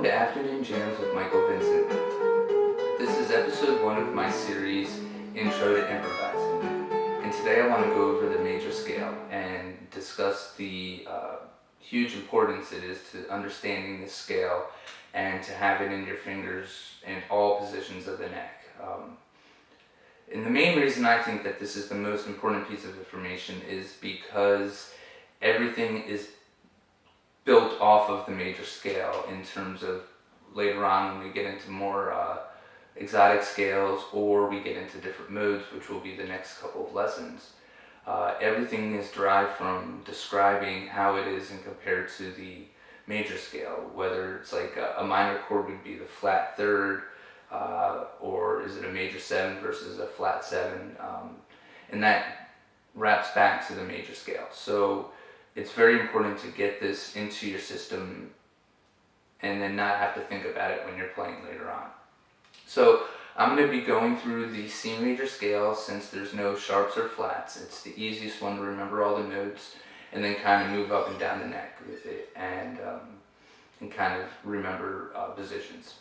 Welcome to Afternoon Jams with Michael Vincent. This is episode 1 of my series, Intro to Improvising. And today I want to go over the major scale and discuss the huge importance it is to understanding this scale and to have it in your fingers in all positions of the neck. And the main reason I think that this is the most important piece of information is because everything is built off of the major scale in terms of later on when we get into more exotic scales or we get into different modes, which will be the next couple of lessons. Everything is derived from describing how it is and compared to the major scale, whether it's like a minor chord would be the flat third, or is it a major 7 versus a flat 7, and that wraps back to the major scale. So it's very important to get this into your system and then not have to think about it when you're playing later on. So I'm going to be going through the C major scale since there's no sharps or flats. It's the easiest one to remember all the notes and then kind of move up and down the neck with it and kind of remember positions.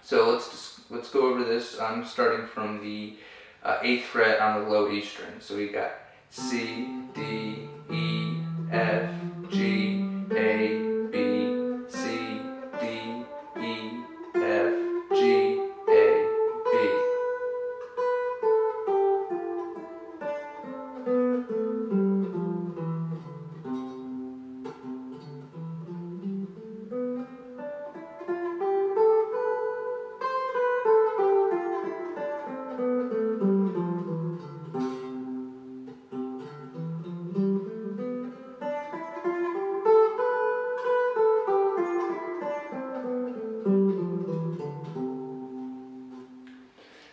So let's go over this. I'm starting from the 8th fret on the low E string. So we got C, D, E, F, G, A, B, C, D, E, F, G, A, B.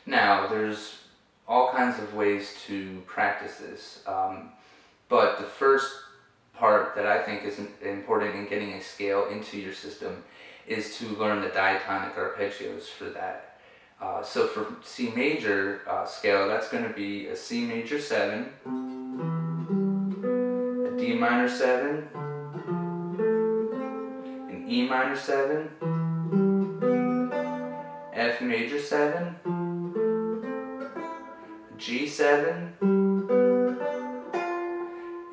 Now, there's all kinds of ways to practice this, but the first part that I think is important in getting a scale into your system is to learn the diatonic arpeggios for that. So for C major scale, that's going to be a C major 7, a D minor 7, an E minor 7, F major 7, G7,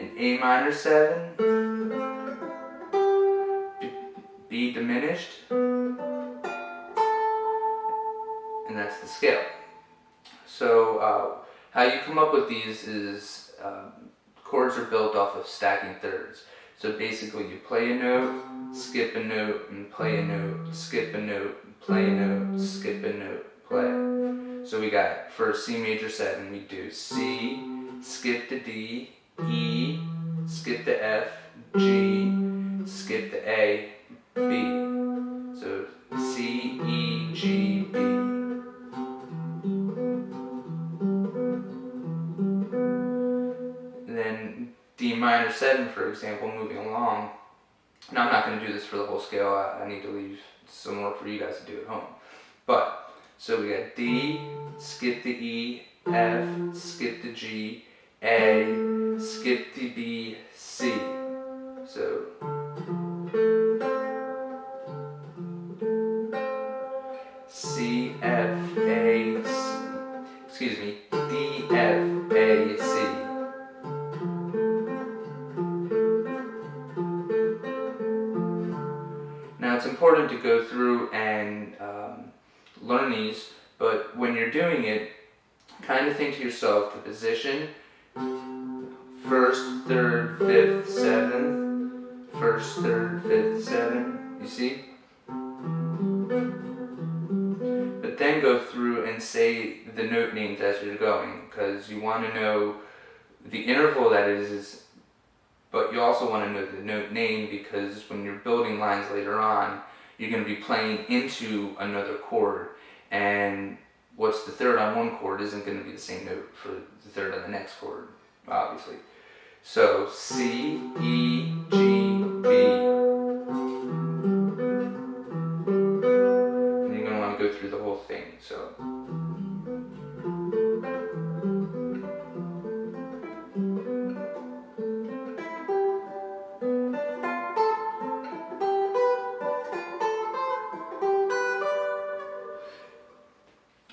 an A minor 7, B diminished, and that's the scale. So how you come up with these is chords are built off of stacking thirds. So basically you play a note, skip a note, and play a note, skip a note, play a note, skip a note, play. So we got, for C major 7, we do C, skip the D, E, skip the F, G, skip the A, B. So C, E, G, B. And then D minor 7, for example, moving along. Now I'm not going to do this for the whole scale, I need to leave some more for you guys to do at home. But so we got D, skip the E, F, skip the G, A, skip the B, C. So C, F, A, C, excuse me, D, F, A, C. Now it's important to go through and learn these, but when you're doing it, kind of think to yourself the position, 1st, 3rd, 5th, 7th, 1st, 3rd, 5th, 7th, you see? But then go through and say the note names as you're going, because you want to know the interval that it is, but you also want to know the note name, because when you're building lines later on, you're going to be playing into another chord, and what's the third on one chord isn't going to be the same note for the third on the next chord, obviously. So C, E, G, B. And you're going to want to go through the whole thing. So.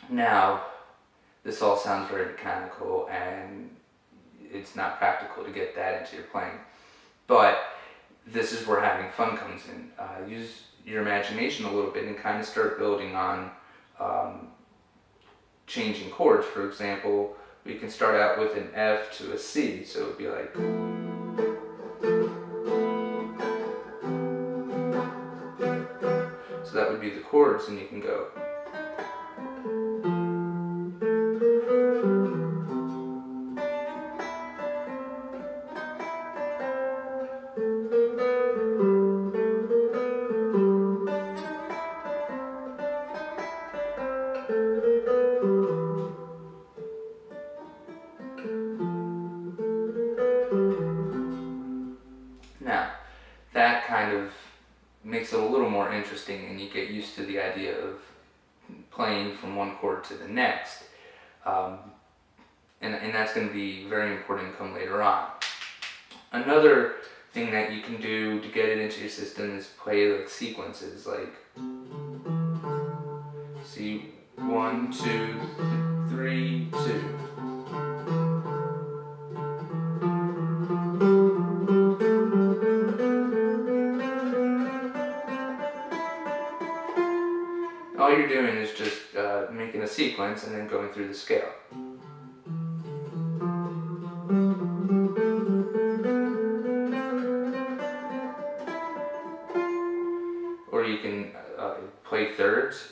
Now, this all sounds very mechanical and it's not practical to get that into your playing, but this is where having fun comes in. Use your imagination a little bit and kind of start building on changing chords. For example, we can start out with an F to a C, so it would be like, so that would be the chords, and you can go. Now, that kind of makes it a little more interesting, and you get used to the idea of playing from one chord to the next. And that's going to be very important come later on. Another thing that you can do to get it into your system is play like sequences, like see 1, 2, 3, 2. All you're doing is just making a sequence and then going through the scale. Or you can play thirds.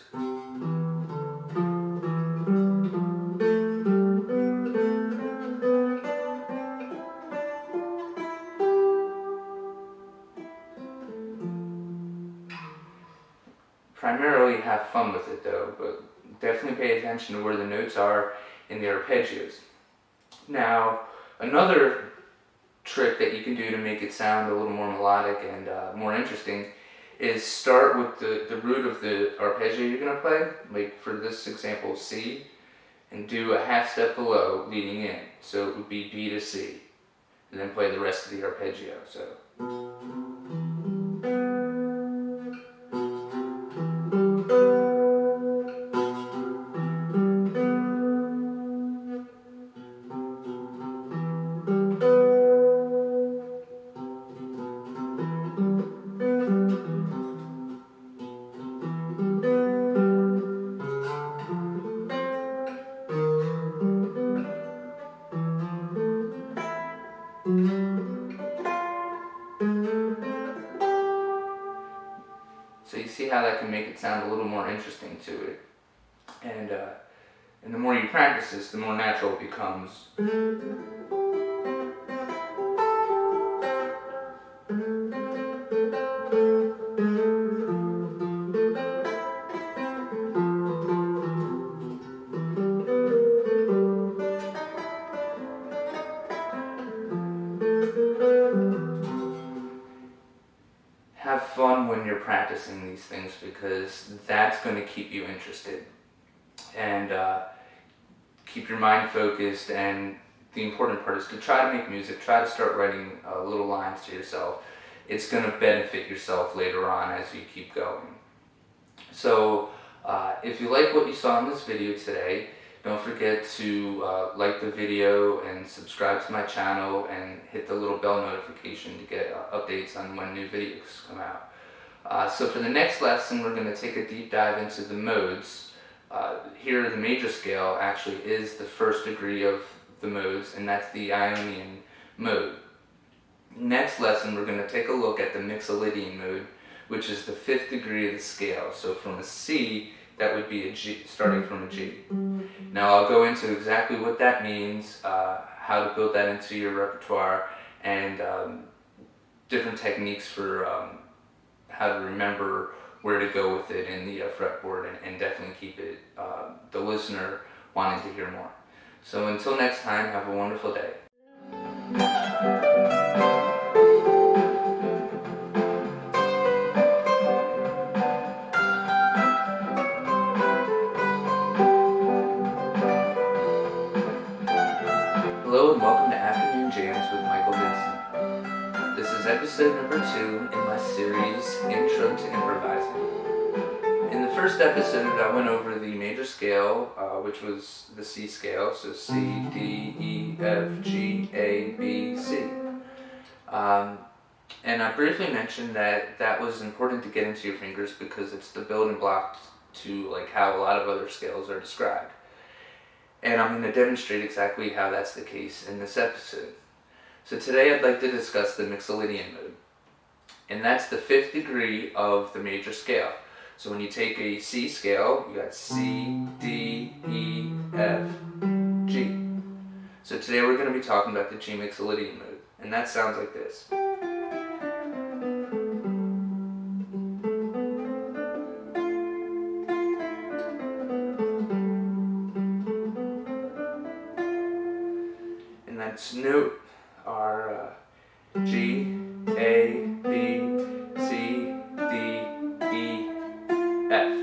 Primarily have fun with it though, but definitely pay attention to where the notes are in the arpeggios. Now, another trick that you can do to make it sound a little more melodic and more interesting is start with the root of the arpeggio you're going to play, like for this example C, and do a half step below leading in. So it would be B to C, and then play the rest of the arpeggio. So. So you see how that can make it sound a little more interesting to it. And the more you practice this, the more natural it becomes. Have fun when you're practicing these things, because that's going to keep you interested and keep your mind focused. And the important part is to try to make music, try to start writing little lines to yourself. It's going to benefit yourself later on as you keep going. So if you like what you saw in this video today, don't forget to like the video and subscribe to my channel and hit the little bell notification to get updates on when new videos come out. So for the next lesson, we're going to take a deep dive into the modes. Here the major scale actually is the first degree of the modes, and that's the Ionian mode. Next lesson, we're going to take a look at the Mixolydian mode, which is the 5th degree of the scale. So from a C, that would be a G, starting from a G. Now I'll go into exactly what that means, how to build that into your repertoire, and different techniques for how to remember where to go with it in the fretboard, and definitely keep it the listener wanting to hear more. So until next time, have a wonderful day. Hello and welcome to Afternoon Jams with Michael Vincent. This is episode number 2 in my series Intro to Improvising. In the first episode, I went over the major scale, which was the C scale, so C, D, E, F, G, A, B, C. And I briefly mentioned that that was important to get into your fingers because it's the building block to like how a lot of other scales are described. And I'm going to demonstrate exactly how that's the case in this episode. So today I'd like to discuss the Mixolydian mode. And that's the 5th degree of the major scale. So when you take a C scale, you got C, D, E, F, G. So today we're going to be talking about the G Mixolydian mode. And that sounds like this. And that's note are G, A, B, C, D, E, F.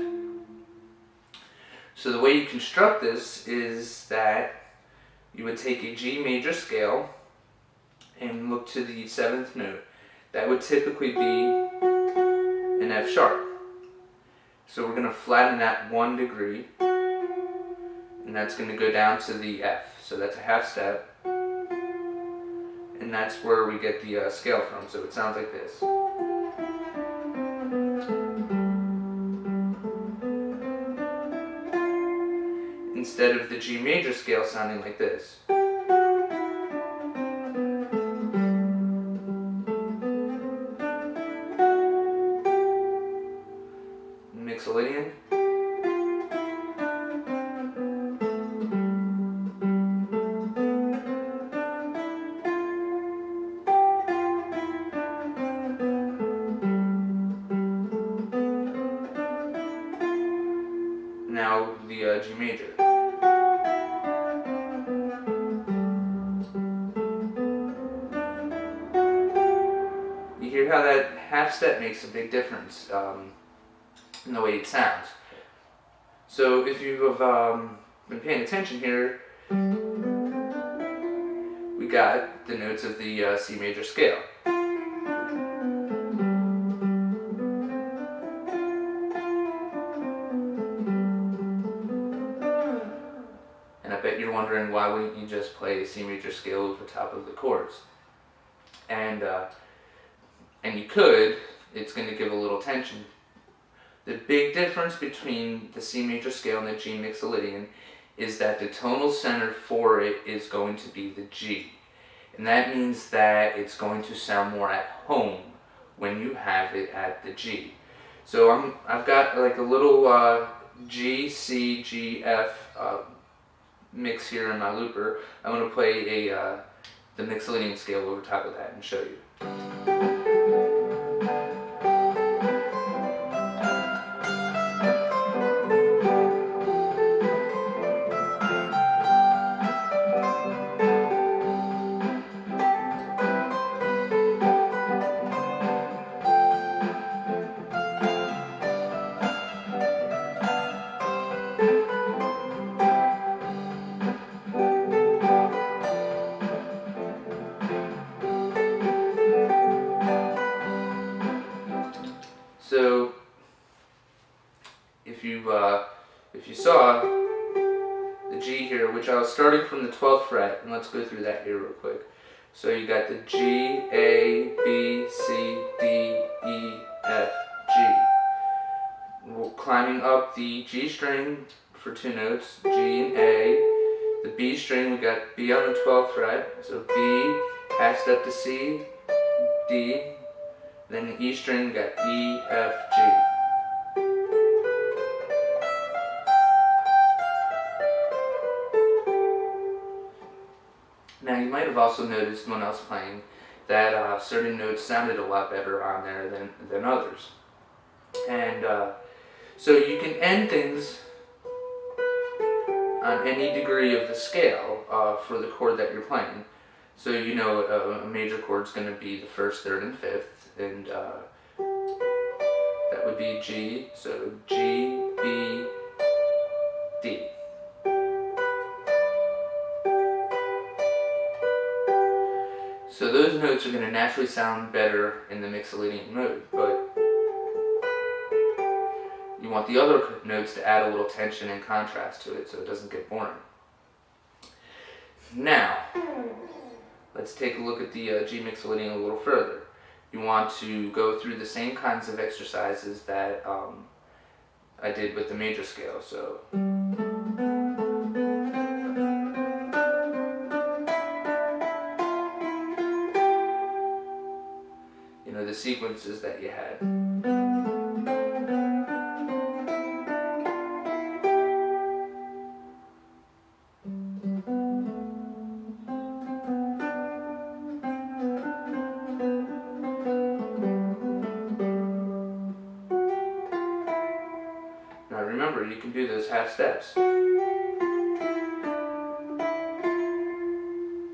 So the way you construct this is that you would take a G major scale and look to the 7th note. That would typically be an F sharp. So we're going to flatten that 1 degree, and that's going to go down to the F. So that's a half step. And that's where we get the scale from. So it sounds like this. Instead of the G major scale sounding like this. Mixolydian. Now the G major. You hear how that half step makes a big difference in the way it sounds. So if you have been paying attention here, we got the notes of the C major scale. And I bet you're wondering, why wouldn't you just play a C major scale over top of the chords? And you could. It's going to give a little tension. The big difference between the C major scale and the G Mixolydian is that the tonal center for it is going to be the G. And that means that it's going to sound more at home when you have it at the G. So I've got like a little G, C, G, F mix here in my looper. I'm going to play the Mixolydian scale over top of that and show you. So if you saw the G here, which I was starting from the 12th fret, and let's go through that here real quick. So you got the G, A, B, C, D, E, F, G. We're climbing up the G string for 2 notes, G and A. The B string, we got B on the 12th fret, so B, half step to C, D. Then the E string, we got E, F, G. Now you might have also noticed when I was playing that certain notes sounded a lot better on there than others. And so you can end things on any degree of the scale for the chord that you're playing. So you know a major chord is going to be the 1st, 3rd, and 5th, and that would be G, so G, B, D. So those notes are going to naturally sound better in the Mixolydian mode, but you want the other notes to add a little tension and contrast to it so it doesn't get boring. Now, let's take a look at the G Mixolydian a little further. You want to go through the same kinds of exercises that I did with the major scale. So, you know, the sequences that you had. Now remember, you can do those half steps.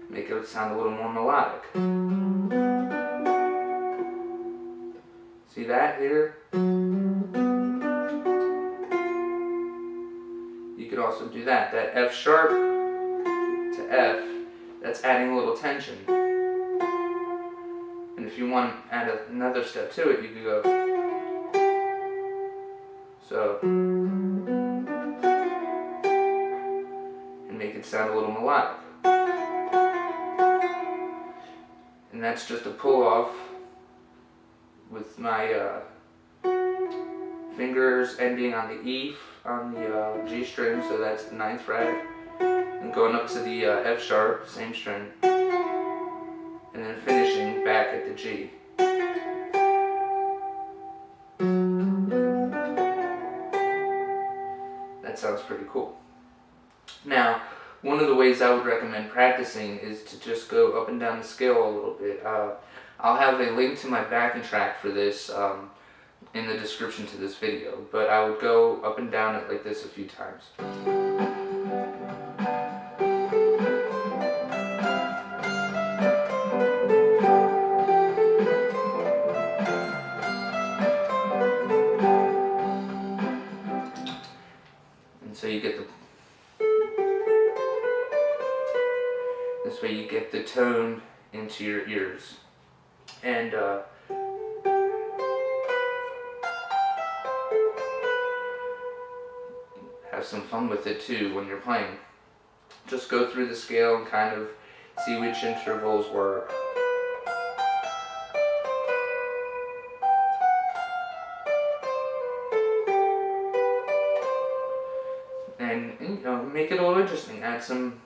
Make it sound a little more melodic. See that here? You could also do that. That F sharp to F, that's adding a little tension. And if you want to add another step to it, you could go. So, and make it sound a little melodic. And that's just a pull off with my fingers ending on the E on the G string, so that's the 9th fret, and going up to the F sharp, same string, and then finishing back at the G. That sounds pretty cool. Now, one of the ways I would recommend practicing is to just go up and down the scale a little bit. I'll have a link to my backing track for this in the description to this video, but I would go up and down it like this a few times. And so you get this way you get the tone into your ears. And have some fun with it too when you're playing. Just go through the scale and kind of see which intervals work. And you know, make it a little interesting. Add some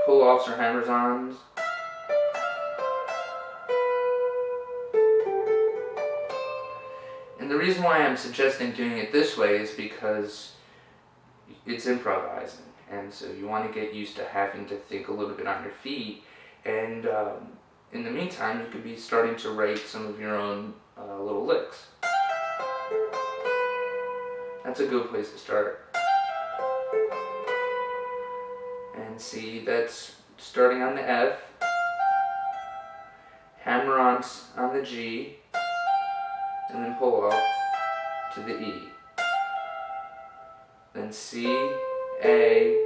pull-offs or hammers-ons. And the reason why I'm suggesting doing it this way is because it's improvising, and so you want to get used to having to think a little bit on your feet, and in the meantime you could be starting to write some of your own little licks. That's a good place to start. And see, that's starting on the F, hammer-ons on the G, and then pull off to the E. Then C, A,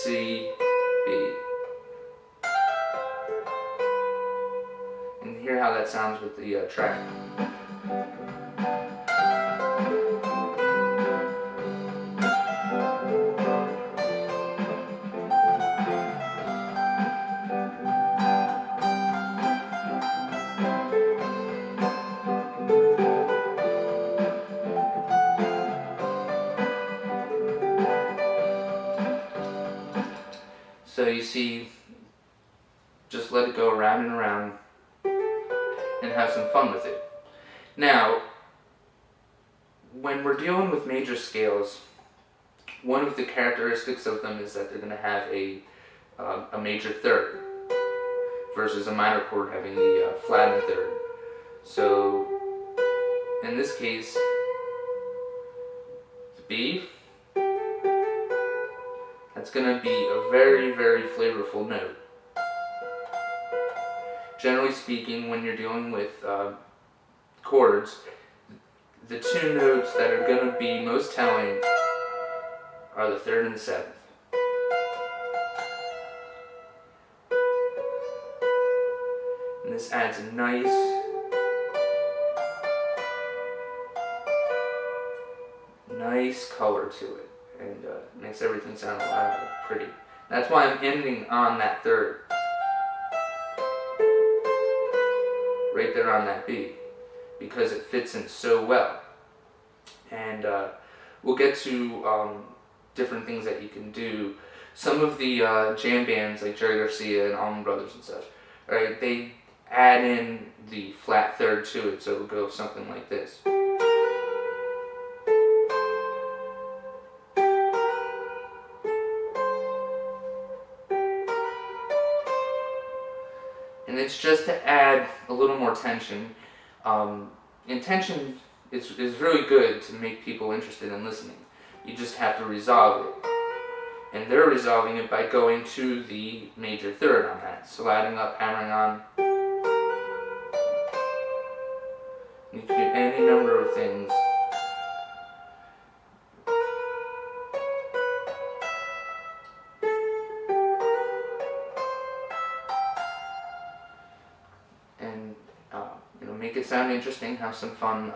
C, B. And hear how that sounds with the track. So you see, just let it go around and around and have some fun with it. Now, when we're dealing with major scales, one of the characteristics of them is that they're going to have a major third versus a minor chord having the flattened third. So in this case, the B, that's going to be a very, very flavorful note. Generally speaking, when you're dealing with chords, the two notes that are going to be most telling are the 3rd and the 7th. And this adds a nice nice color to it, and makes everything sound a lot pretty. That's why I'm ending on that third, right there on that B, because it fits in so well. And we'll get to different things that you can do. Some of the jam bands like Jerry Garcia and Allman Brothers and such, right? They add in the flat third to it, so it'll go something like this. And it's just to add a little more tension. And tension is really good to make people interested in listening. You just have to resolve it. And they're resolving it by going to the major third on that. So adding up, hammering on. You can do any number of things. And make it sound interesting, have some fun,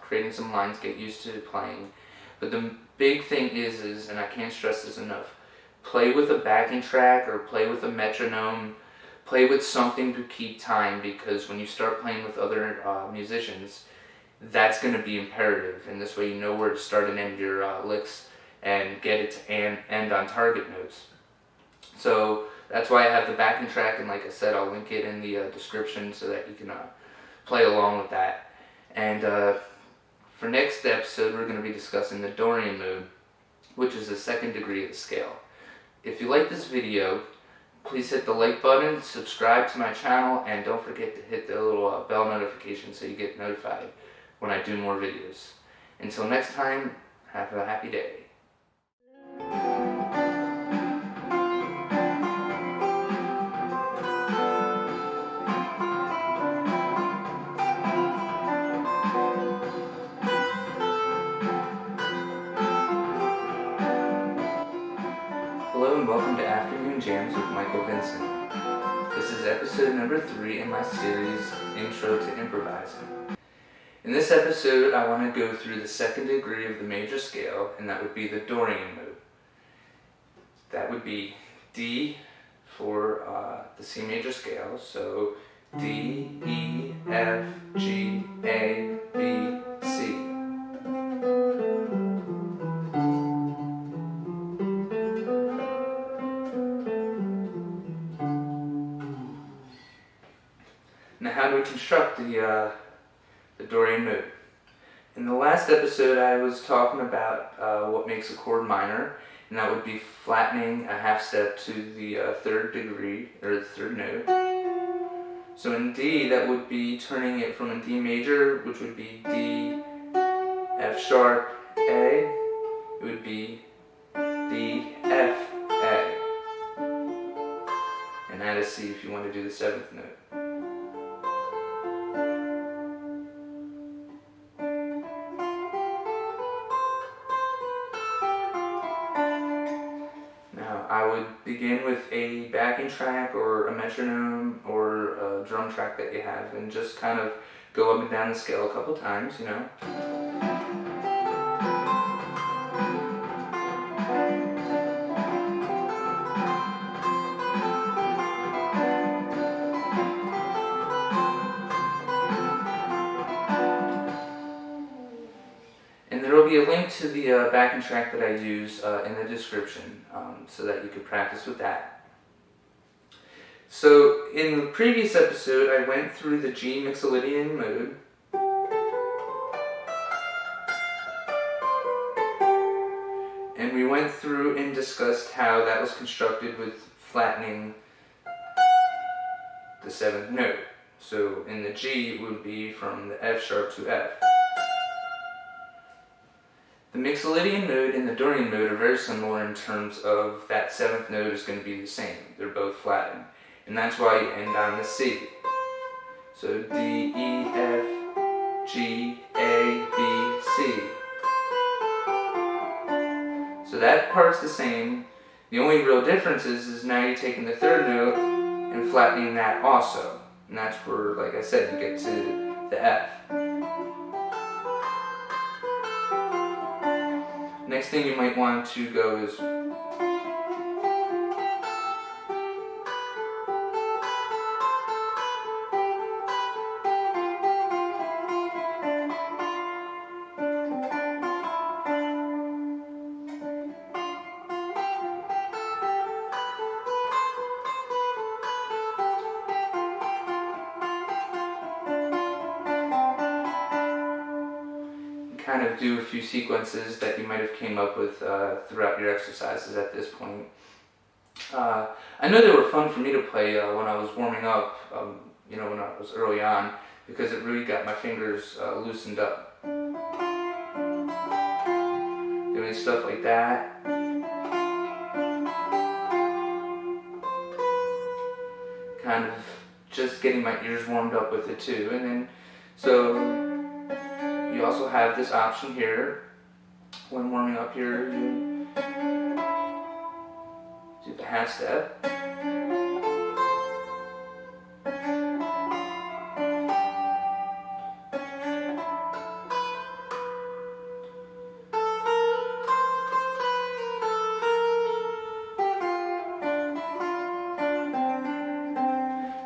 creating some lines, get used to playing. But the big thing is, and I can't stress this enough, play with a backing track or play with a metronome, play with something to keep time, because when you start playing with other musicians, that's going to be imperative, and this way you know where to start and end your licks and get it to end on target notes. So that's why I have the backing track, and like I said, I'll link it in the description so that you can play along with that. And for next episode, we're going to be discussing the Dorian mode, which is the second degree of the scale. If you like this video, please hit the like button, subscribe to my channel, and don't forget to hit the little bell notification so you get notified when I do more videos. Until next time, have a happy day. Hello and welcome to Afternoon Jams with Michael Vincent. This is episode number 3 in my series, Intro to Improvising. In this episode, I want to go through the second degree of the major scale, and that would be the Dorian mode. That would be D for the C major scale, so D, E, F, G, A, B, C. Now, how do we construct the Dorian mode? In the last episode, I was talking about what makes a chord minor, and that would be flattening a half step to the third degree, or the third note. So in D, that would be turning it from a D major, which would be D, F sharp, A. It would be D, F, A. And add a C if you want to do the 7th note. I would begin with a backing track or a metronome or a drum track that you have, and just kind of go up and down the scale a couple times, you know. And there will be a link to the backing track that I use in the description, so that you can practice with that. So in the previous episode, I went through the G Mixolydian mode. And we went through and discussed how that was constructed with flattening the 7th note. So in the G, it would be from the F sharp to F. The Mixolydian mode and the Dorian mode are very similar in terms of that 7th note is going to be the same. They're both flattened. And that's why you end on the C. So D, E, F, G, A, B, C. So that part's the same. The only real difference is now you're taking the 3rd note and flattening that also. And that's where, like I said, you get to the F. Next thing you might want to go is kind of do a few sequences that you might have came up with throughout your exercises at this point. I know they were fun for me to play when I was warming up, when I was early on, because it really got my fingers loosened up. Doing stuff like that. Kind of just getting my ears warmed up with it too. And then, so you also have this option here. When warming up here, you do the half step.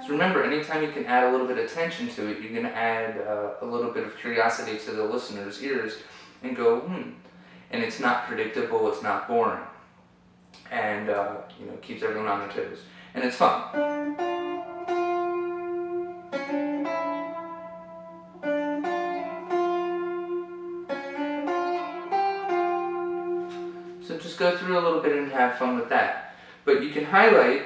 Remember, anytime you can add a little bit of tension to it, you're going to add a little bit of curiosity to the listener's ears and go, and it's not predictable, it's not boring, and keeps everyone on their toes, and it's fun. So just go through a little bit and have fun with that. But you can highlight.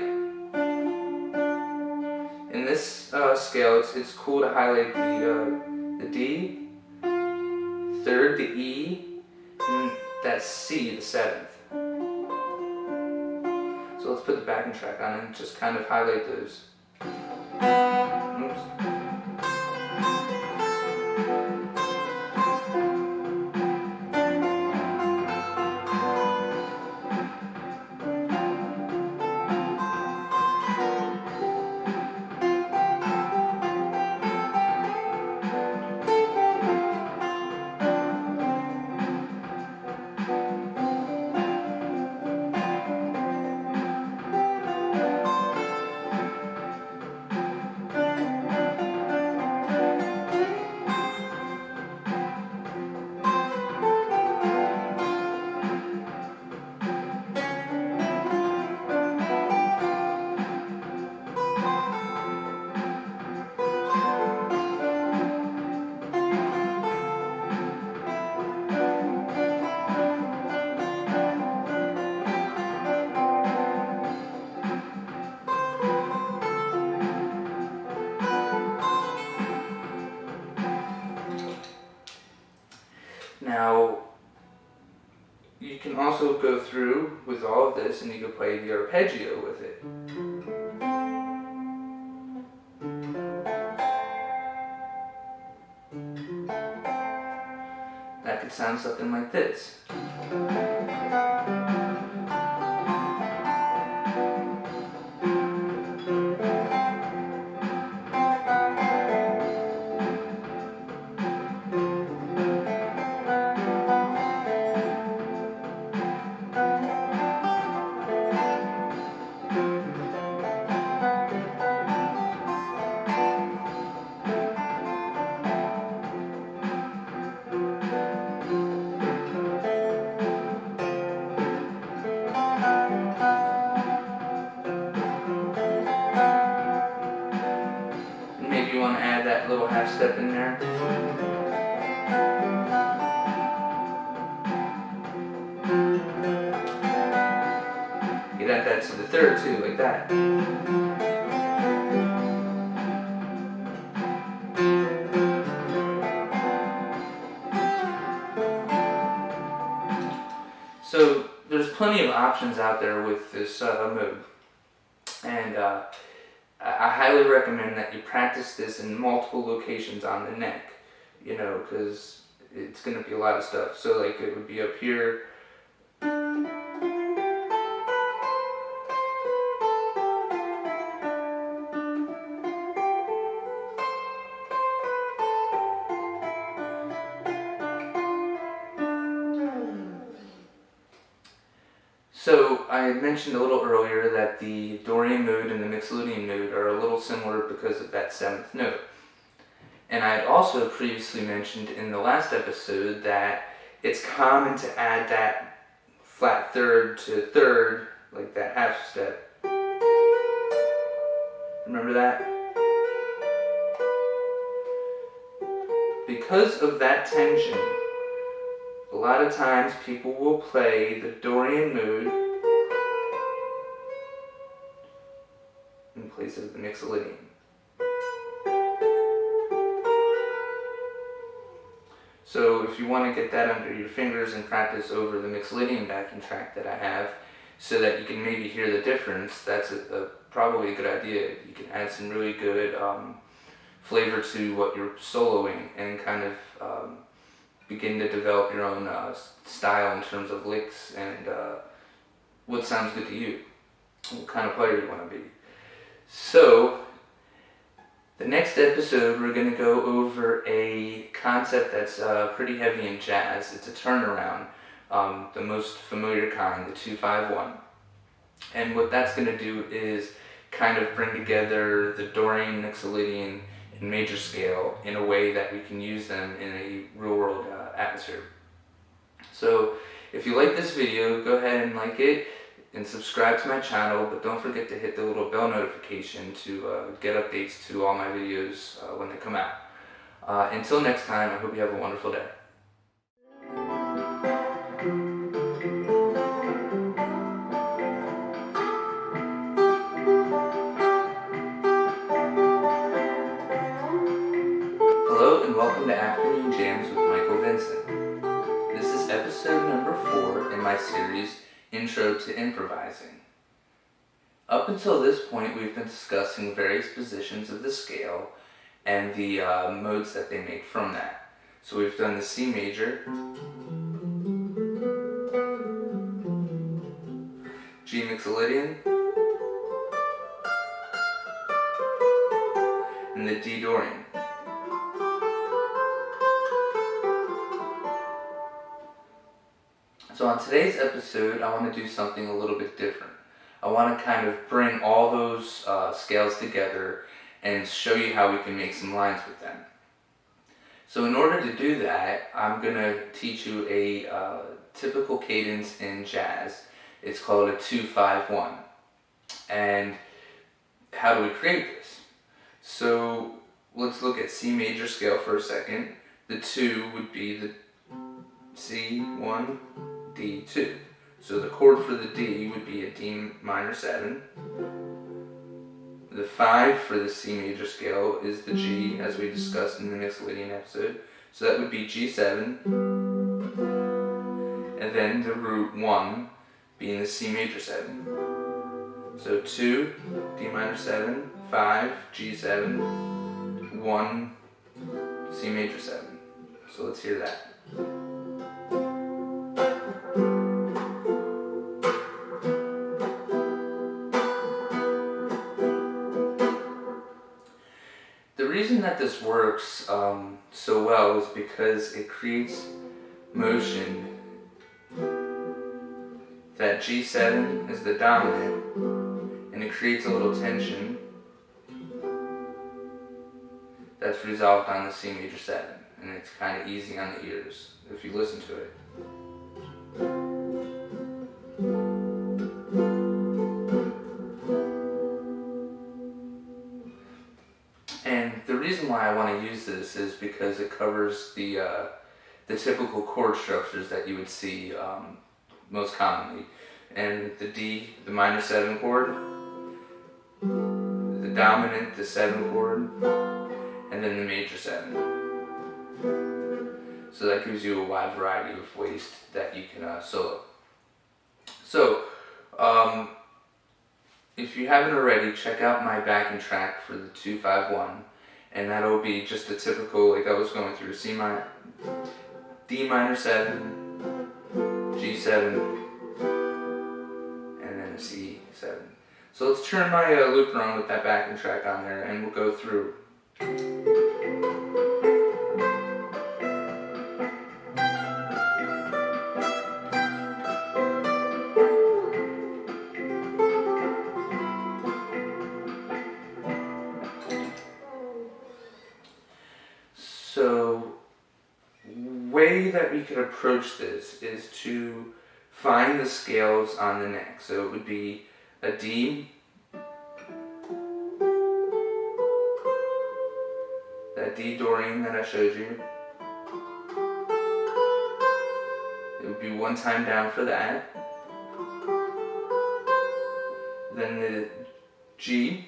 In this scale, it's cool to highlight the D, third, the E, and that C, the seventh. So let's put the backing track on and just kind of highlight those. Oops. Now, you can also go through with all of this and you can play the arpeggio with it. That could sound something like this. You want to add that little half step in there. You can add that to the third too, like that. So there's plenty of options out there with this move, and I highly recommend that you practice this in multiple locations on the neck, because it's going to be a lot of stuff. So like it would be up here. So I mentioned a little earlier that the Dorian mode and the Mixolydian mode are a little similar because of that 7th note. And I had also previously mentioned in the last episode that it's common to add that flat third to third, like that half step. Remember that? Because of that tension, a lot of times people will play the Dorian mode in place of the Mixolydian. So if you want to get that under your fingers and practice over the Mixolydian backing track that I have, so that you can maybe hear the difference, that's probably a good idea. You can add some really good flavor to what you're soloing and kind of begin to develop your own style in terms of licks and what sounds good to you, what kind of player you want to be. So the next episode we're going to go over a concept that's pretty heavy in jazz. It's a turnaround, the most familiar kind, the 2-5-1. And what that's going to do is kind of bring together the Dorian, Mixolydian, and major scale in a way that we can use them in a real world atmosphere. So if you like this video, go ahead and like it and subscribe to my channel, but don't forget to hit the little bell notification to get updates to all my videos when they come out. Until next time, I hope you have a wonderful day. Hello and welcome to Afternoon Jams with Michael Vincent. This is episode number 4 in my series Intro to Improvising. Up until this point, we've been discussing various positions of the scale and the modes that they make from that. So we've done the C major, G Mixolydian, and the D Dorian. So on today's episode, I want to do something a little bit different. I want to kind of bring all those scales together and show you how we can make some lines with them. So in order to do that, I'm going to teach you a typical cadence in jazz. It's called a 2-5-1. And how do we create this? So let's look at C major scale for a second. The 2 would be the C1, D2. So the chord for the D would be a D minor 7. The 5 for the C major scale is the G, as we discussed in the Mixolydian episode. So that would be G7. And then the root 1 being the C major 7. So 2, D minor 7, 5, G7, 1, C major 7. So let's hear that. The reason that this works so well is because it creates motion. That G7 is the dominant, and it creates a little tension that's resolved on the C major 7, and it's kind of easy on the ears if you listen to it. And the reason why I want to use this is because it covers the typical chord structures that you would see most commonly. And the D, the minor 7 chord, the dominant, the 7 chord, and then the major 7. So that gives you a wide variety of ways that you can solo. So, if you haven't already, check out my backing track for the 2-5-1, and that'll be just a typical, like I was going through, C minor, D minor 7, G7, and then a C7. So let's turn my looper on with that backing track on there, and we'll go through. way that we could approach this is to find the scales on the neck. So it would be a D, that D Dorian that I showed you. It would be one time down for that. Then the G,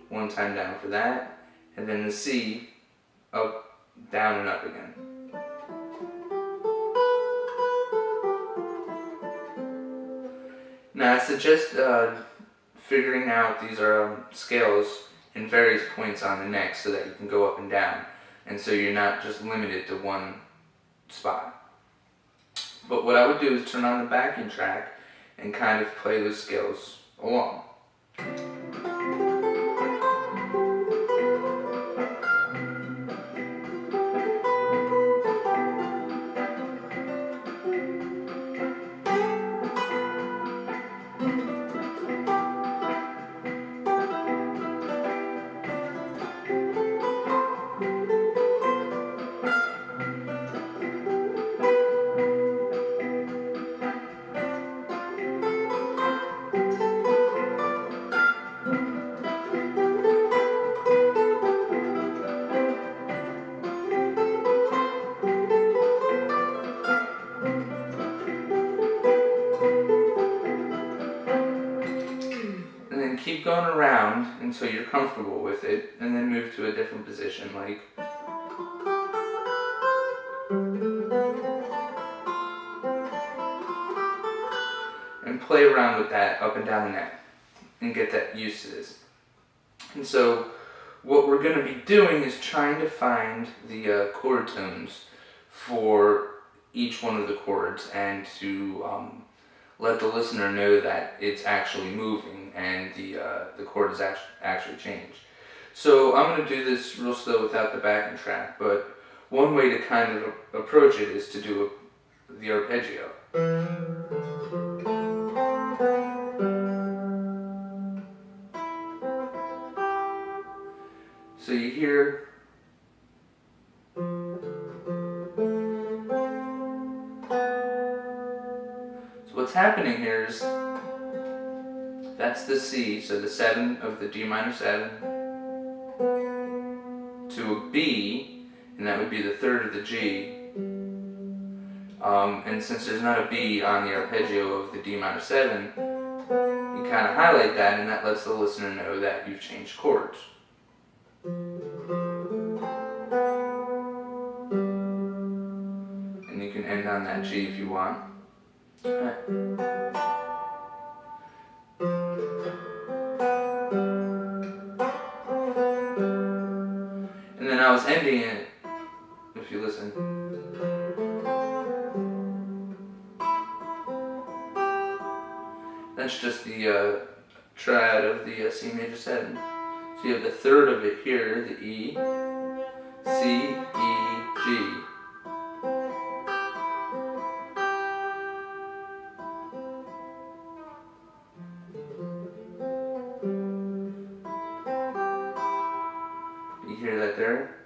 one time down for that, and then the C, up, down, and up again. Now I suggest figuring out these are scales in various points on the neck so that you can go up and down, and so you're not just limited to one spot. But what I would do is turn on the backing track and kind of play those scales along. Keep going around until you're comfortable with it, and then move to a different position, like and play around with that up and down the neck and get that used to this. And so what we're going to be doing is trying to find the chord tones for each one of the chords, and to let the listener know that it's actually moving and the chord is actually changed. So I'm going to do this real slow without the backing track, but one way to kind of approach it is to do the arpeggio. So you hear what's happening here is that's the C, so the 7 of the D minor 7 to a B, and that would be the 3rd of the G. And since there's not a B on the arpeggio of the D minor 7, you kind of highlight that, and that lets the listener know that you've changed chords. And you can end on that G if you want. Alright. And then I was ending it, if you listen. That's just the triad of the C major 7. So you have the 3rd of it here, the E, C, E, G. You hear that there?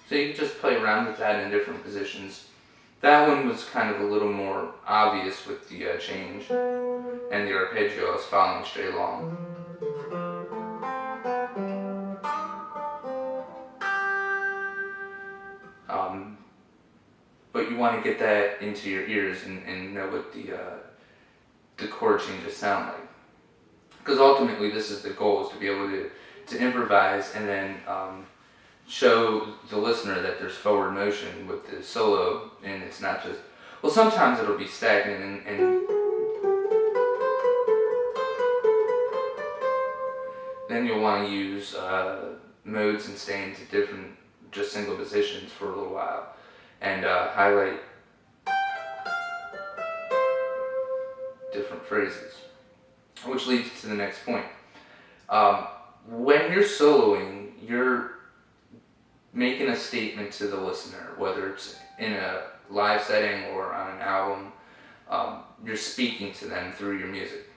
So you can just play around with that in different positions. That one was kind of a little more obvious with the change, and the arpeggio I was following straight along. But you want to get that into your ears and know what the chord changes sound like. Because ultimately this is the goal, is to be able to improvise and then show the listener that there's forward motion with the solo, and it's not just, well, sometimes it'll be stagnant and then you'll want to use modes and stay into different, just single positions for a little while. and highlight different phrases. Which leads to the next point. When you're soloing, you're making a statement to the listener, whether it's in a live setting or on an album. You're speaking to them through your music.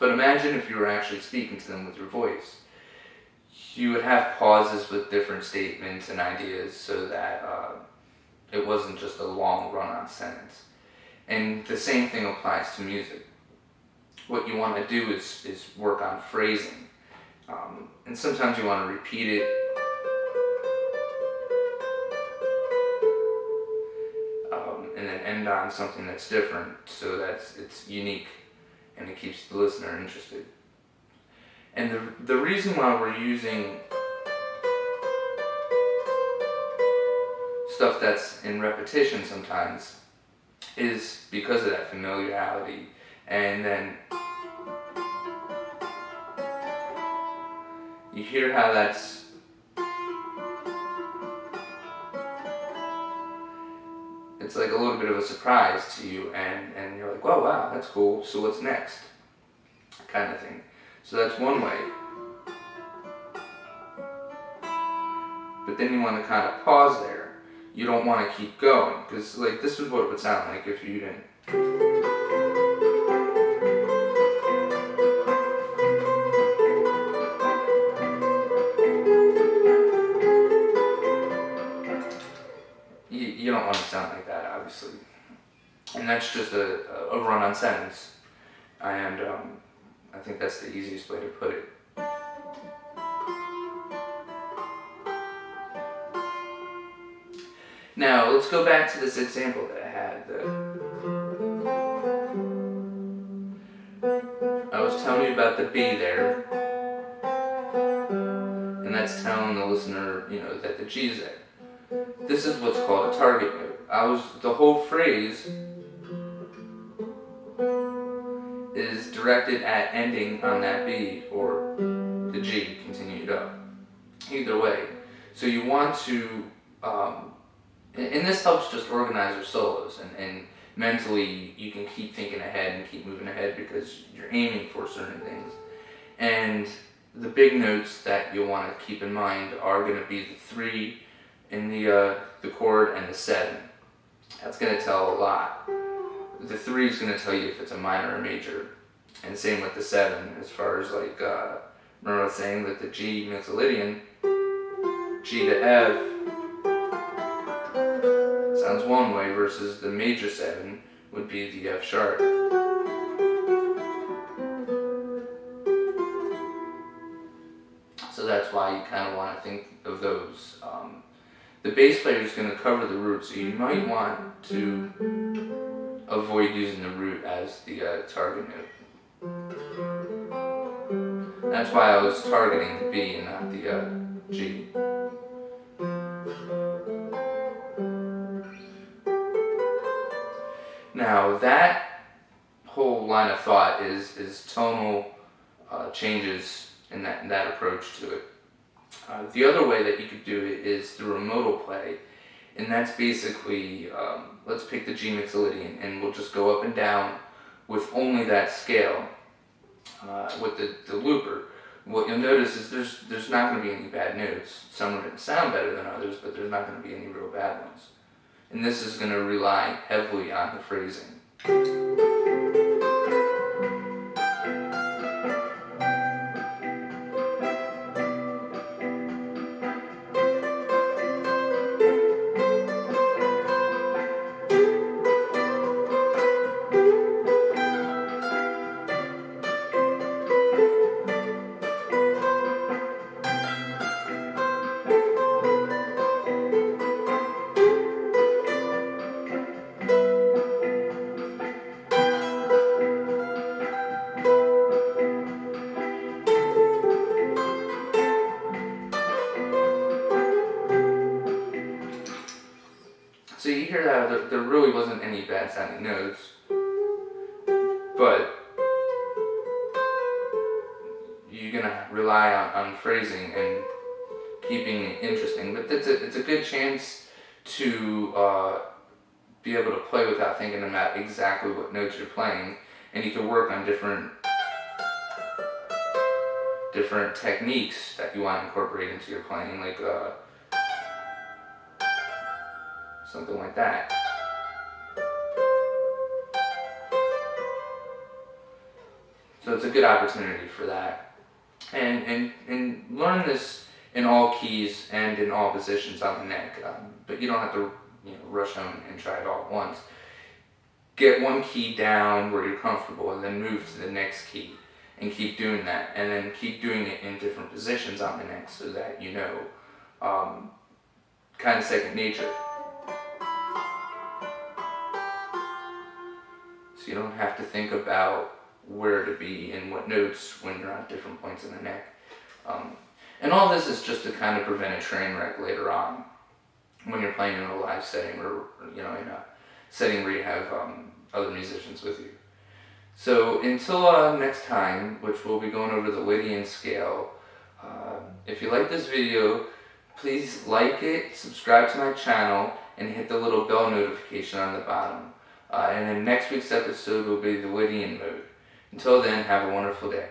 But imagine if you were actually speaking to them with your voice. You would have pauses with different statements and ideas so that it wasn't just a long run-on sentence. And the same thing applies to music. What you want to do is work on phrasing. And sometimes you want to repeat it. And then end on something that's different so that it's unique and it keeps the listener interested. And the reason why we're using stuff that's in repetition sometimes is because of that familiarity. And then you hear how that's it's like a little bit of a surprise to you, and you're like, well, wow, that's cool, so what's next? Kind of thing. So that's one way. But then you want to kind of pause there. You don't want to keep going, because like this is what it would sound like if you didn't. You don't want to sound like that, obviously. And that's just a run-on sentence. And I think that's the easiest way to put it. Now, let's go back to this example that I had. I was telling you about the B there. And that's telling the listener, that the G is there. This is what's called a target note. The whole phrase is directed at ending on that B or the G continued up. Either way. So you want to, and this helps just organize your solos, and mentally you can keep thinking ahead and keep moving ahead because you're aiming for certain things. And the big notes that you'll want to keep in mind are going to be the 3 in the chord and the 7. That's going to tell a lot. The 3 is going to tell you if it's a minor or major, and same with the 7 as far as like remember I was saying that the G Mixolydian, G to F sounds one way versus the major 7 would be the F sharp. So that's why you kind of want to think of those. The bass player is going to cover the root, so you might want to avoid using the root as the target note. That's why I was targeting the B and not the G. Now that whole line of thought is tonal changes in that approach to it. The other way that you could do it is through a modal play, and that's basically, let's pick the G Mixolydian, and we'll just go up and down with only that scale, with the looper. What you'll notice is there's not going to be any bad notes. Some are going to sound better than others, but there's not going to be any real bad ones. And this is going to rely heavily on the phrasing. So you hear that there really wasn't any bad sounding notes, but you're gonna rely on phrasing and keeping it interesting. But it's a good chance to be able to play without thinking about exactly what notes you're playing, and you can work on different techniques that you want to incorporate into your playing, like something like that. So it's a good opportunity for that, and learn this in all keys and in all positions on the neck. But you don't have to rush home and try it all at once. Get one key down where you're comfortable, and then move to the next key, and keep doing that, and then keep doing it in different positions on the neck, so that kind of second nature. So you don't have to think about where to be and what notes when you're at different points in the neck. And all this is just to kind of prevent a train wreck later on when you're playing in a live setting, or in a setting where you have other musicians with you. So until next time, which we'll be going over the Lydian scale, if you like this video, please like it, subscribe to my channel, and hit the little bell notification on the bottom. And then next week's episode will be the Lydian mode. Until then, have a wonderful day.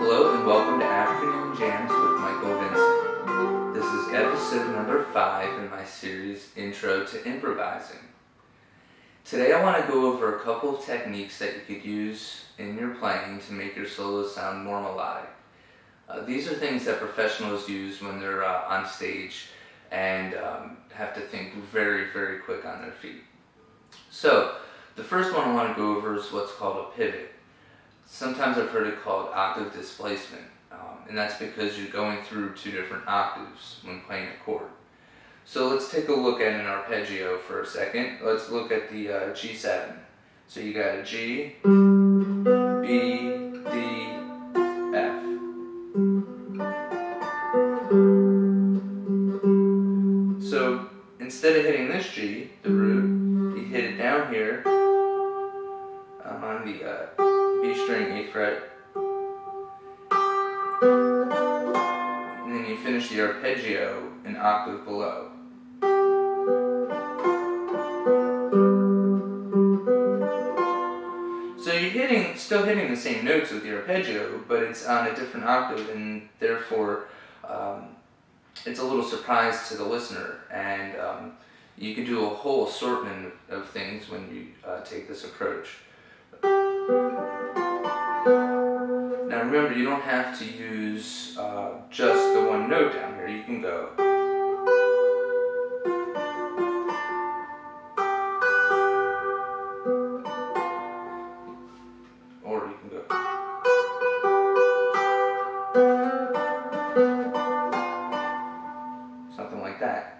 Hello and welcome to Afternoon Jams with Michael Vincent. This is episode number 5 in my series Intro to Improvising. Today I want to go over a couple of techniques that you could use in your playing to make your solos sound more melodic. These are things that professionals use when they're on stage and have to think very, very quick on their feet. So, the first one I want to go over is what's called a pivot. Sometimes I've heard it called octave displacement, and that's because you're going through 2 different octaves when playing a chord. So let's take a look at an arpeggio for a second. Let's look at the G7. So you got a G, B, D, F. So instead of hitting this G, the root, you hit it down here on the B string, 8th fret, and then you finish the arpeggio an octave below. So you're still hitting the same notes with the arpeggio, but it's on a different octave, and therefore it's a little surprise to the listener, and you can do a whole assortment of things when you take this approach. Now remember, you don't have to use just the one note down here. You can go. Or you can go. Something like that.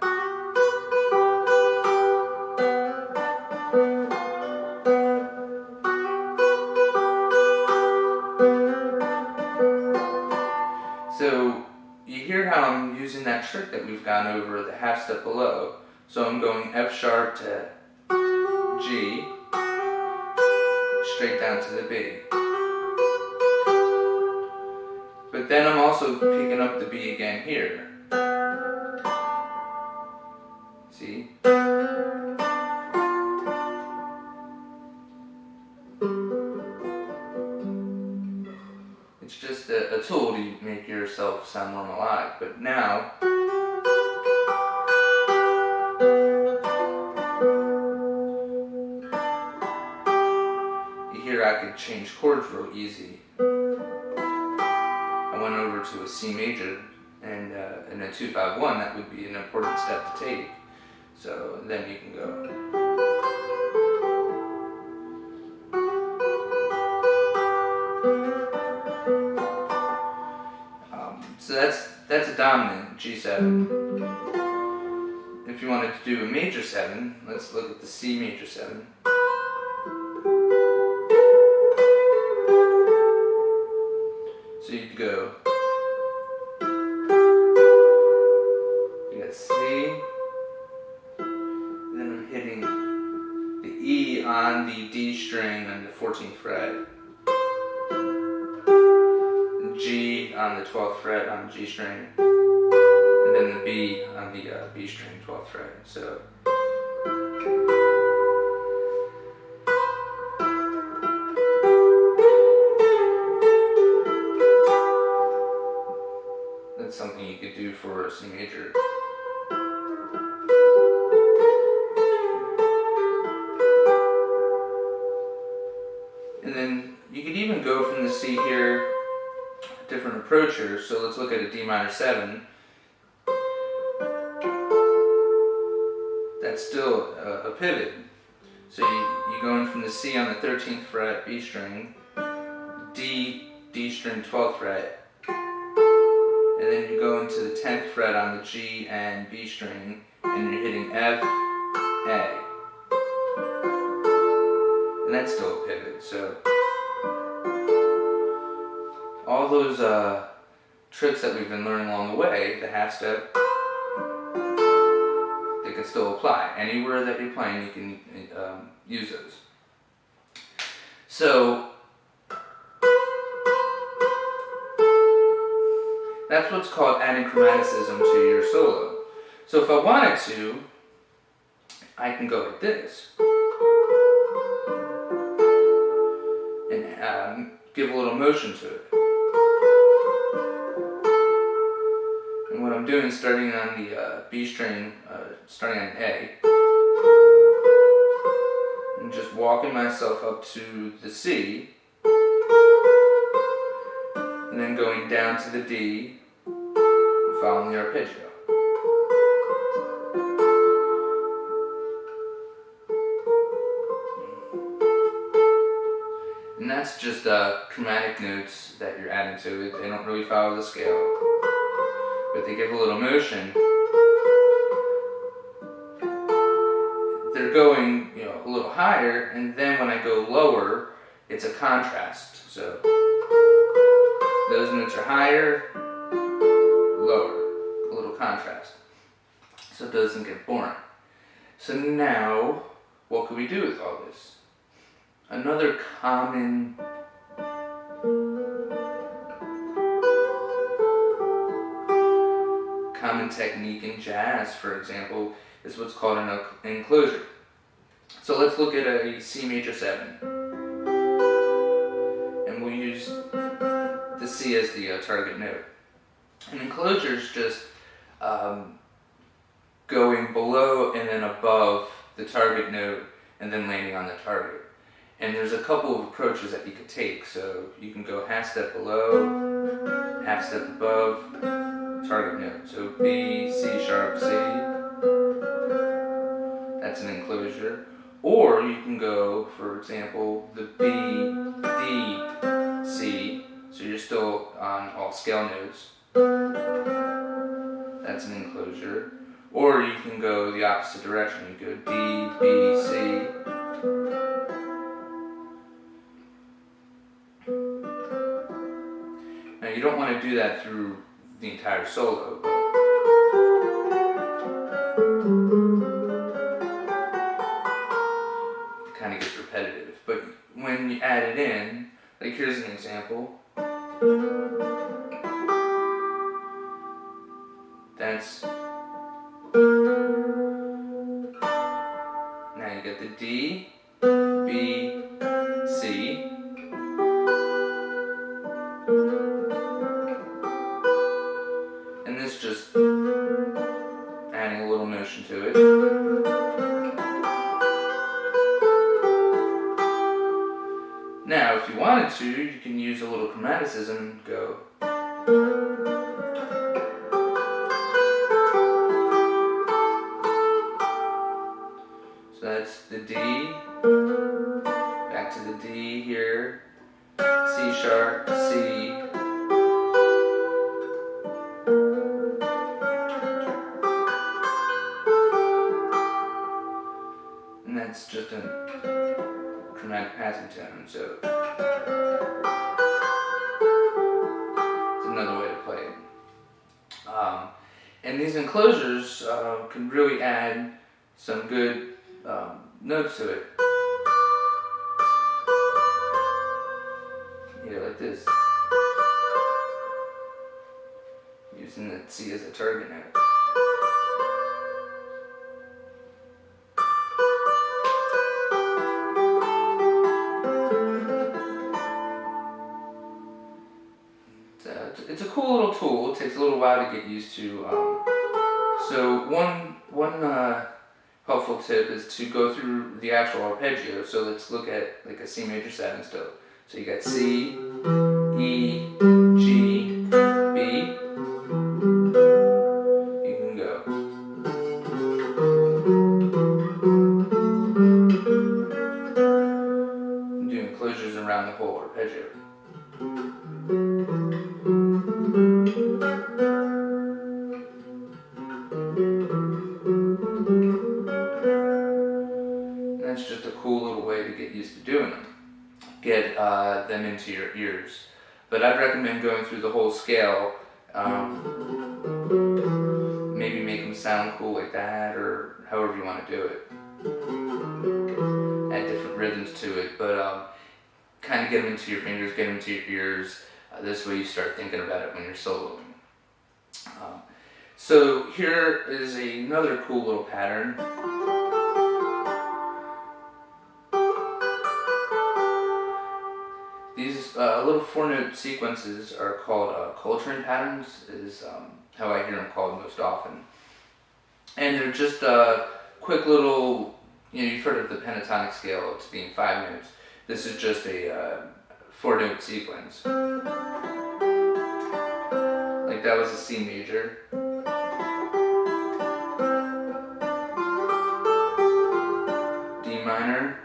So you hear how I'm using that trick that we've gone over the half step below. So I'm going F sharp to G, straight down to the B. But then I'm also picking up the B again here. See? It's just a tool to make yourself sound more melodic. But now, you hear I could change chords real easy. I went over to a C major, and in a 2-5-1, that would be an important step to take. So then you can go. So that's a dominant G7. If you wanted to do a major 7, let's look at the C major 7. So you'd go. You got C. Then I'm hitting the E on on the D string on the 14th fret, G on the 12th fret on the G string, and then the B on the B string 12th fret. So that's something you could do for C major. And then you could even go from the C here, different approaches. So let's look at a D minor 7. That's still a pivot. So you go in from the C on the 13th fret, B string, D string 12th fret, and then you go into the 10th fret on the G and B string, and you're hitting F, A. And that's still a pivot. So all those tricks that we've been learning along the way, the half step, they can still apply. Anywhere that you're playing, you can use those. So that's what's called adding chromaticism to your solo. So if I wanted to, I can go like this and give a little motion to it. And what I'm doing is starting on the B string, starting on A, and just walking myself up to the C, and then going down to the D, and following the arpeggio. And that's just chromatic notes that you're adding to it. They don't really follow the scale, but they give a little motion. They're going, a little higher, and then when I go lower, it's a contrast. So those notes are higher, lower, a little contrast, so it doesn't get boring. So now, what can we do with all this? Another common technique in jazz, for example, is what's called an enclosure. So let's look at a C major 7, and we'll use the C as the target note. An enclosure is just going below and then above the target note and then landing on the target. And there's a couple of approaches that you could take. So you can go half step below, half step above, target note. So B, C sharp, C. That's an enclosure. Or you can go, for example, the B, D, C. So you're still on all scale notes. That's an enclosure. Or you can go the opposite direction. You go D, B, C. Now you don't want to do that through the entire solo, but it kind of gets repetitive. But when you add it in, like here's an example. That's, now you get the D, B, C. And this just adding a little motion to it. Now, if you wanted to, you can use a little chromaticism and go. So that's the D, back to the D here, C sharp, C. And that's just a chromatic passing tone, so it's another way to play it. And these enclosures can really add some good notes to it. this, using the C as a target note. It's a cool little tool. It takes a little while to get used to. So one helpful tip is to go through the actual arpeggio. So let's look at like a C major 7 still. So you got C, E, G, B. You can go. Do enclosures around the whole arpeggio. That's just a cool little way to get used to doing them. Get them into your ears. But I'd recommend going through the whole scale. Maybe make them sound cool like that, or however you want to do it. Add different rhythms to it, but kind of get them into your fingers, get them into your ears. This way you start thinking about it when you're soloing. So here is another cool little pattern. These little 4-note sequences are called Coltrane patterns, is how I hear them called most often. And they're just quick little, you've heard of the pentatonic scale, it's being 5 notes. This is just a 4-note sequence. Like that was a C major. D minor.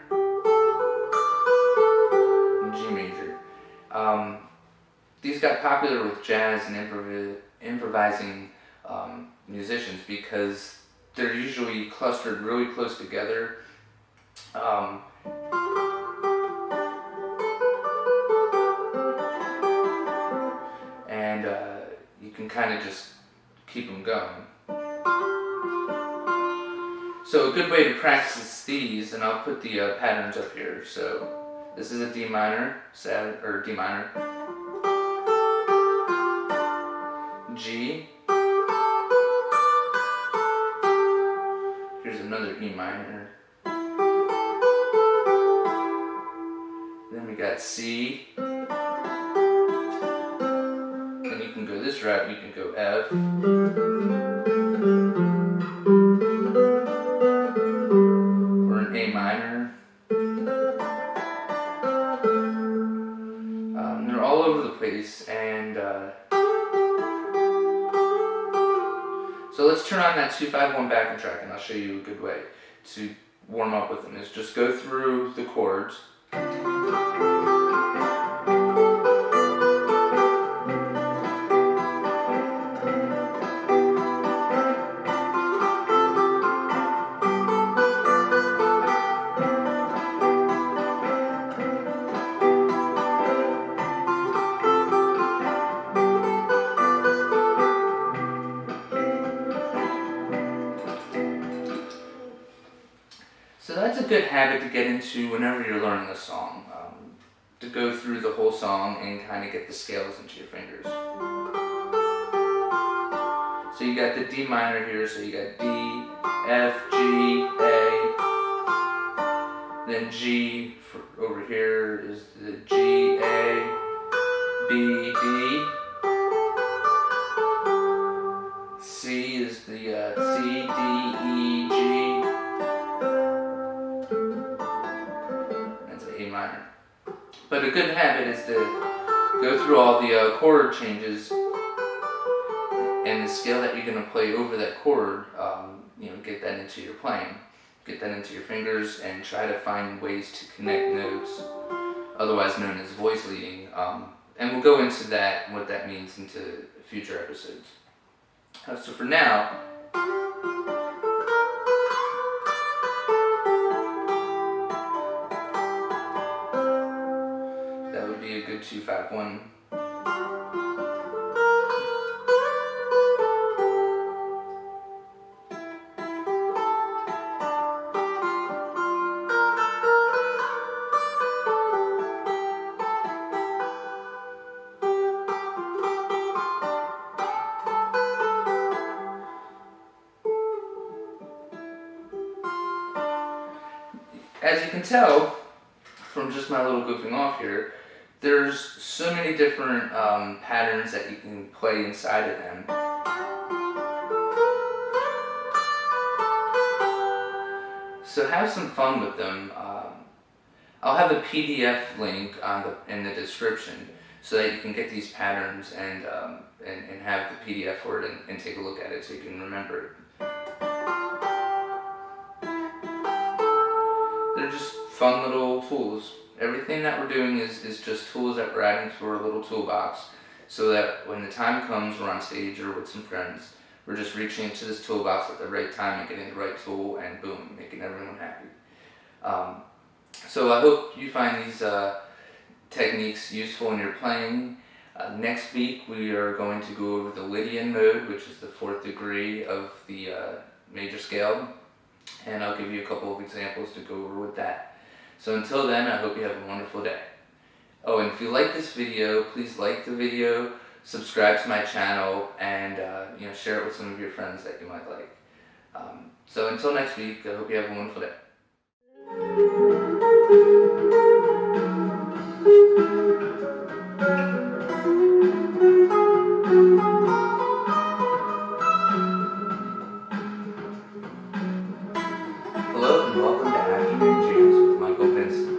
G major. These got popular with jazz and improvising musicians because they're usually clustered really close together. And you can kind of just keep them going. So a good way to practice these, and I'll put the patterns up here. So this is a D minor, or D minor, G, here's another E minor, then we got C, and you can go this route, you can go F, or an A minor. They're all over the place, and so let's turn on that 2-5-1 backing track, and I'll show you a good way to warm up with them. Is just go through the chords. So that's a good habit to get into whenever you're learning a song, to go through the whole song and kind of get the scales into your fingers. So you got the D minor here, so you got D, F, G, A, then G over here is the G, A, B, D, C is the C, D, E, G, but a good habit is to go through all the chord changes and the scale that you're going to play over that chord, get that into your playing, get that into your fingers, and try to find ways to connect notes, otherwise known as voice leading. And we'll go into that, what that means, into future episodes. So for now, that would be a good 2-5-1. As you can tell from just my little goofing off here, there's so many different patterns that you can play inside of them. So have some fun with them. I'll have a PDF link in the description so that you can get these patterns and have the PDF for it and take a look at it so you can remember it. They're just fun little tools. Everything that we're doing is just tools that we're adding to our little toolbox so that when the time comes, we're on stage or with some friends, we're just reaching into this toolbox at the right time and getting the right tool and boom, making everyone happy. So I hope you find these techniques useful in your playing. Next week we are going to go over the Lydian mode, which is the 4th degree of the major scale, and I'll give you a couple of examples to go over with that. So until then, I hope you have a wonderful day. Oh, and if you like this video, please like the video, subscribe to my channel, and share it with some of your friends that you might like. So until next week, I hope you have a wonderful day. Hello and welcome to Afternoon Jams with Michael Vincent.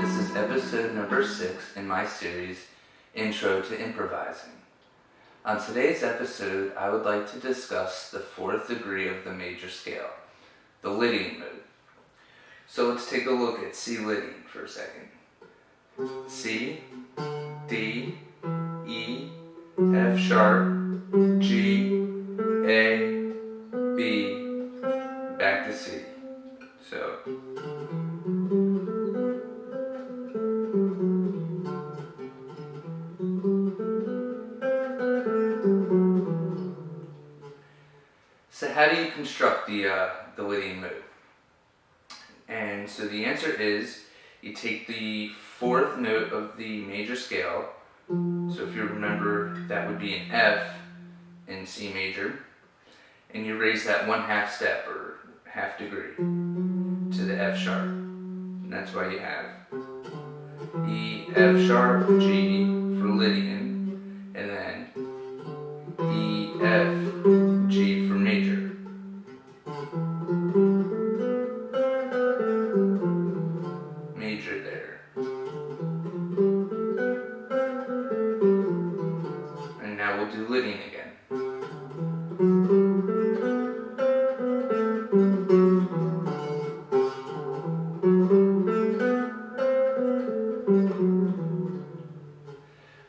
This is episode number 6 in my series, Intro to Improvising. On today's episode, I would like to discuss the 4th degree of the major scale, the Lydian mode. So let's take a look at C Lydian for a second. C, D, E, F sharp, G, A, B, back to C. So how do you construct the Lydian mode? And so the answer is, you take the 4th note of the major scale, so if you remember that would be an F in C major, and you raise that 1/2 step or half degree to the F sharp, and that's why you have E, F sharp, G for Lydian, and then E, F, G for major. Major there. And now we'll do Lydian again.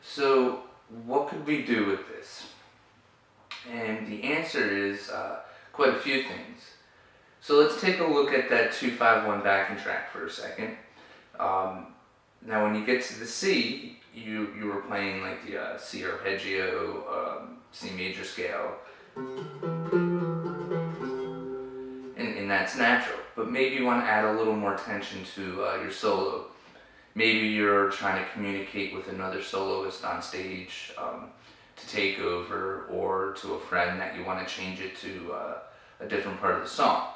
So what could we do with this? And the answer is quite a few things. So let's take a look at that 2-5-1 backing track for a second. Now when you get to the C, you were playing like the C arpeggio, C major scale, and that's natural. But maybe you want to add a little more tension to your solo. Maybe you're trying to communicate with another soloist on stage to take over, or to a friend that you want to change it to a different part of the song.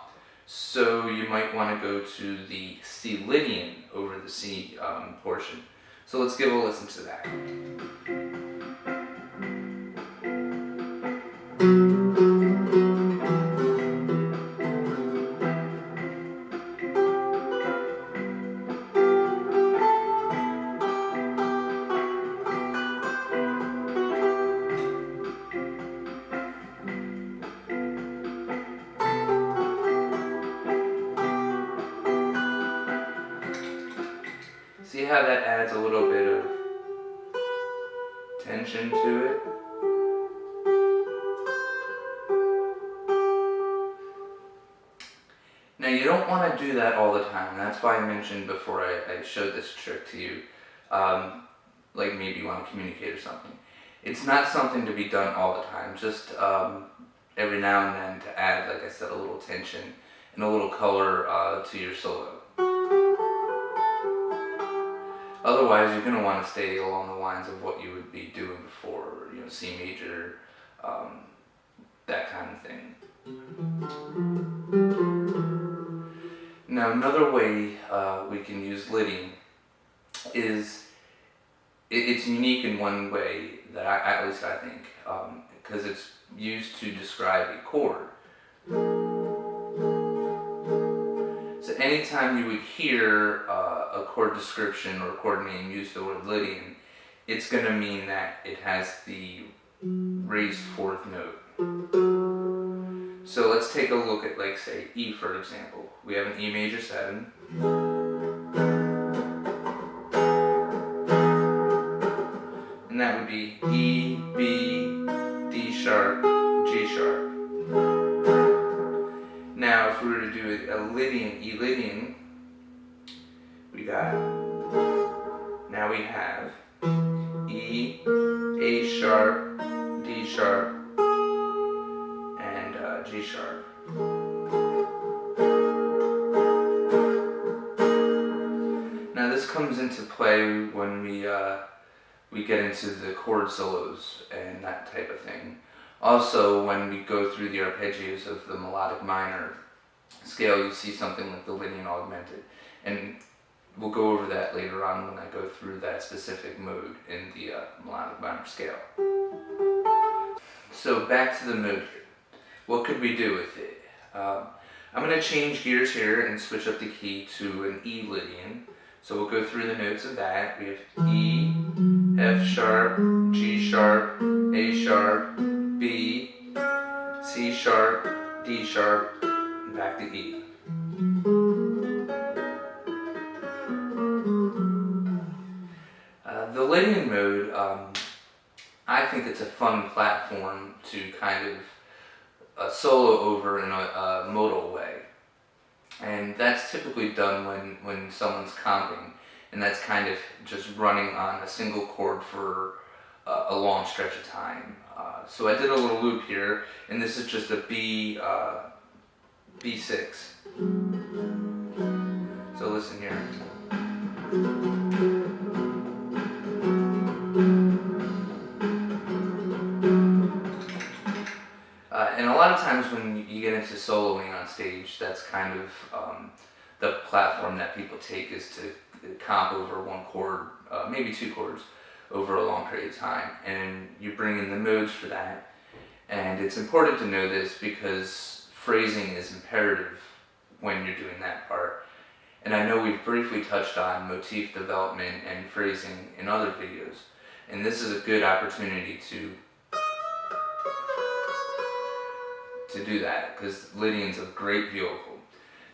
So you might want to go to the C Lydian over the C portion. So let's give a listen to that. See how that adds a little bit of tension to it? Now you don't want to do that all the time. That's why I mentioned before I showed this trick to you, like maybe you want to communicate or something. It's not something to be done all the time, just every now and then to add, like I said, a little tension and a little color to your solo. Otherwise, you're going to want to stay along the lines of what you would be doing before, C major, that kind of thing. Now, Now another way we can use Lydian is, it's unique in one way that at least I think, because it's used to describe a chord. So anytime you would hear a chord description or chord name use the word Lydian, it's going to mean that it has the raised fourth note. So let's take a look at, like, say, E, for example. We have an E major 7. And that would be E, B, D sharp, G sharp. Now if we were to do a Lydian, E Lydian, now we have E, A sharp, D sharp, and G sharp. Now this comes into play when we get into the chord solos and that type of thing. Also, when we go through the arpeggios of the Melodic Minor scale, you see something like the Lydian augmented. And we'll go over that later on when I go through that specific mode in the Melodic Minor scale. So back to the mode here. What could we do with it? I'm going to change gears here and switch up the key to an E Lydian. So we'll go through the notes of that. We have E, F sharp, G sharp, A sharp, B, C sharp, D sharp, and back to E. The Lydian mode, I think it's a fun platform to kind of solo over in a modal way. And that's typically done when someone's comping, and that's kind of just running on a single chord for a long stretch of time. So I did a little loop here, and this is just a B6. So listen here. And a lot of times when you get into soloing on stage, that's kind of the platform that people take, is to comp over one chord, maybe two chords, over a long period of time. And you bring in the modes for that. And it's important to know this because phrasing is imperative when you're doing that part. And I know we've briefly touched on motif development and phrasing in other videos. And this is a good opportunity to do that, because Lydian's a great vehicle.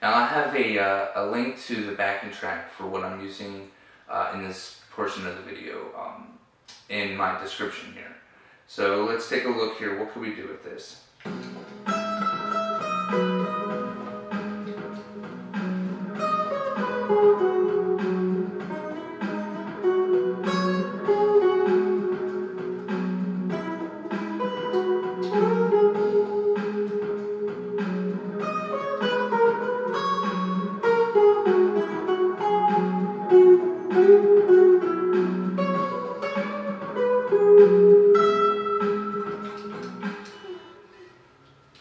Now I have a link to the backing track for what I'm using in this portion of the video in my description here. So let's take a look here. What can we do with this?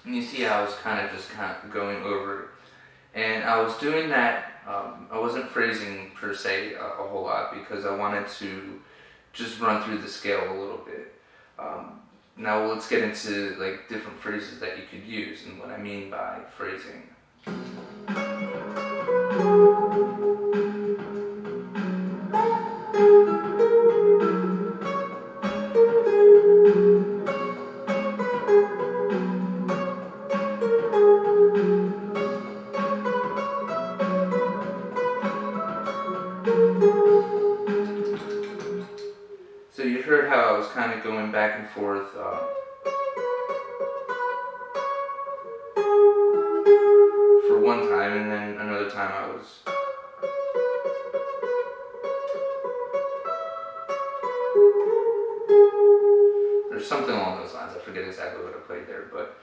And you see how I was kind of going over it. And I was doing that, I wasn't phrasing per se a whole lot, because I wanted to just run through the scale a little bit. Now let's get into like different phrases that you could use and what I mean by phrasing. So you heard how I was kind of going back and forth for one time, and then another time I was there's something along those lines. I forget exactly what I played there, but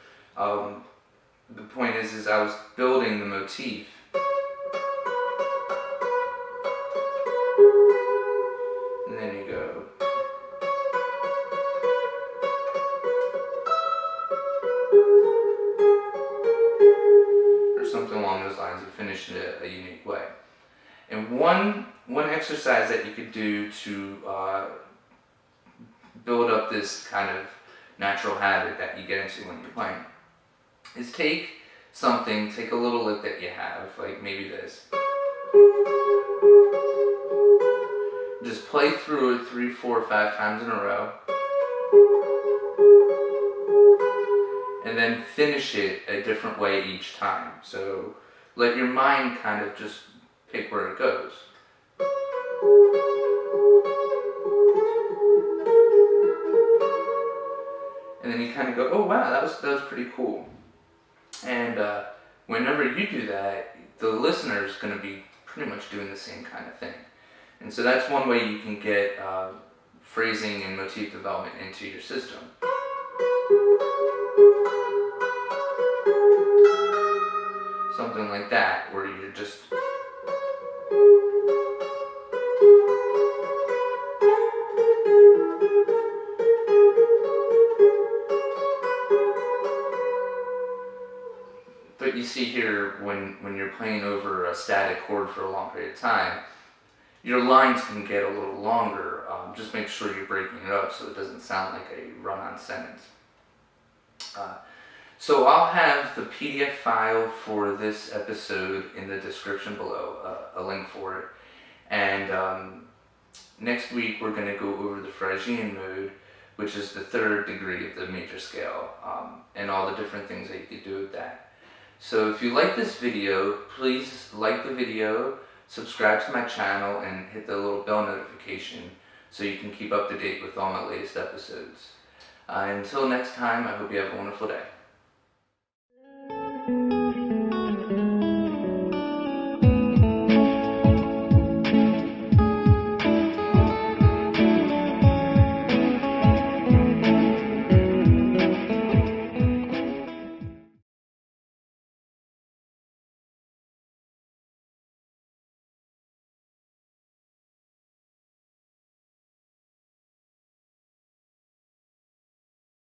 the point is I was building the motif. And then you go. Or something along those lines, you finish in a unique way. And one exercise that you could do to build up this kind of natural habit that you get into when you're playing is take a little lick that you have, like maybe this. Just play through it 3, 4, 5 times in a row. And then finish it a different way each time. So let your mind kind of just pick where it goes. And then you kind of go, oh wow, that was pretty cool. And whenever you do that, the listener is going to be pretty much doing the same kind of thing. And so that's one way you can get phrasing and motif development into your system. Something like that, where you're just but you see here, when you're playing over a static chord for a long period of time, your lines can get a little longer. Just make sure you're breaking it up so it doesn't sound like a run-on sentence. So I'll have the PDF file for this episode in the description below, a link for it. And next week we're going to go over the Phrygian mode, which is the 3rd degree of the major scale, and all the different things that you could do with that. So if you like this video, please like the video, subscribe to my channel, and hit the little bell notification so you can keep up to date with all my latest episodes. Until next time, I hope you have a wonderful day.